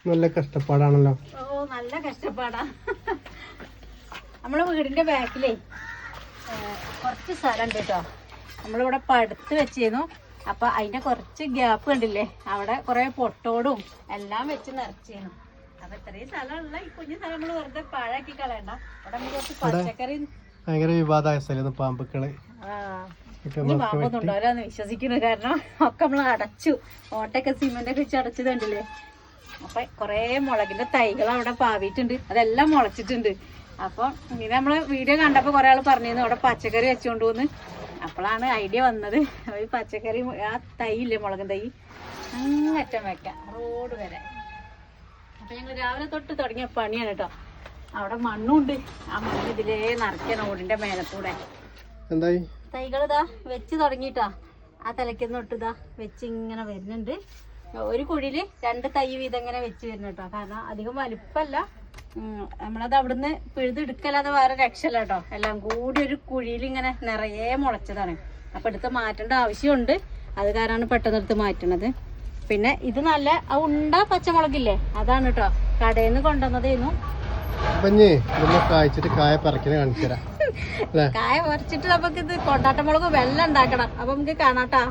നല്ല കഷ്ടപ്പാടാണല്ലോ. ഓ നല്ല കഷ്ടപ്പാടാ. നമ്മളെ വീടിന്റെ ബാക്കിലേ കുറച്ച് സ്ഥലം ഉണ്ട് കേട്ടോ. നമ്മളിവിടെ പടുത്ത് വെച്ചിരുന്നു. അപ്പൊ അതിന്റെ കുറച്ച് ഗ്യാപ്പ് കണ്ടില്ലേ, അവിടെ കുറെ പൊട്ടോടും എല്ലാം വെച്ച് നിറച്ചിരുന്നു. അപ്പൊ ഇത്രയും സ്ഥലമുള്ള ഈ കുഞ്ഞു സ്ഥലം നമ്മള് വെറുതെ പാഴാക്കി കളയണ്ട. അവിടെ നമുക്ക് കുറച്ച് പച്ചക്കറി. ഭയങ്കര വിവാദമായ സ്ഥലം പാമ്പുക്കള്. പാമ്പൊന്നും ഉണ്ടാവില്ലാന്ന് വിശ്വസിക്കുന്നു. കാരണം ഒക്കെ നമ്മൾ അടച്ചു, ഓട്ടൊക്കെ സിമെന്റ് ഒക്കെ വെച്ച് അടച്ചത് കണ്ടില്ലേ. അപ്പൊ കൊറേ മുളകിന്റെ തൈകൾ അവിടെ പാവിയിട്ടുണ്ട്, അതെല്ലാം മുളച്ചിട്ടുണ്ട്. അപ്പൊ ഇങ്ങനെ നമ്മള് വീഡിയോ കണ്ടപ്പോ കൊറേ ആള് പറഞ്ഞിരുന്നു അവിടെ പച്ചക്കറി വെച്ചോണ്ട് പോന്ന്. അപ്പോഴാണ് ഐഡിയ വന്നത്. ഈ പച്ചക്കറി ആ തൈ ഇല്ലേ, മുളകൻ തൈ, അങ്ങറ്റം വെക്കാം റോഡ് വരെ. അപ്പൊ ഞങ്ങൾ രാവിലെ തൊട്ട് തുടങ്ങിയ പണിയാണ് കേട്ടോ. അവിടെ മണ്ണുണ്ട്, ആ മണ്ണ് ഇതിലേ നിറയ്ക്കാൻ റോഡിന്റെ മേലത്തൂടെ. എന്തായി തൈകൾ ഇതാ വെച്ച് തുടങ്ങിട്ടാ. ആ തലയ്ക്കൊന്നും തൊട്ട് ഇതാ വെച്ച് ഇങ്ങനെ വരുന്നുണ്ട്. ഒരു കുഴിയില് 2 തൈ വീതം ഇങ്ങനെ വെച്ച് വരുന്നു കേട്ടോ. കാരണം അധികം വലുപ്പല്ല, നമ്മളത് അവിടുന്ന് പിഴുതെടുക്കല്ലാതെ വേറെ രക്ഷല്ല കേട്ടോ. എല്ലാം കൂടി ഒരു കുഴിയിൽ ഇങ്ങനെ നിറയെ മുളച്ചതാണ്. അപ്പൊ എടുത്ത് മാറ്റേണ്ട ആവശ്യമുണ്ട്. അത് കാരണമാണ് പെട്ടെന്ന് എടുത്ത് മാറ്റണത്. പിന്നെ ഇത് നല്ല ഉണ്ട പച്ചമുളകില്ലേ, അതാണ് കേട്ടോ. കടയിൽ നിന്ന് കൊണ്ടുവന്നതായിരുന്നു. കായ പറിച്ചിട്ട് നമുക്ക് ഇത് കൊണ്ടാട്ടമുളക് വെള്ളം ഉണ്ടാക്കണം. അപ്പൊ നമുക്ക് കാണാട്ടാ.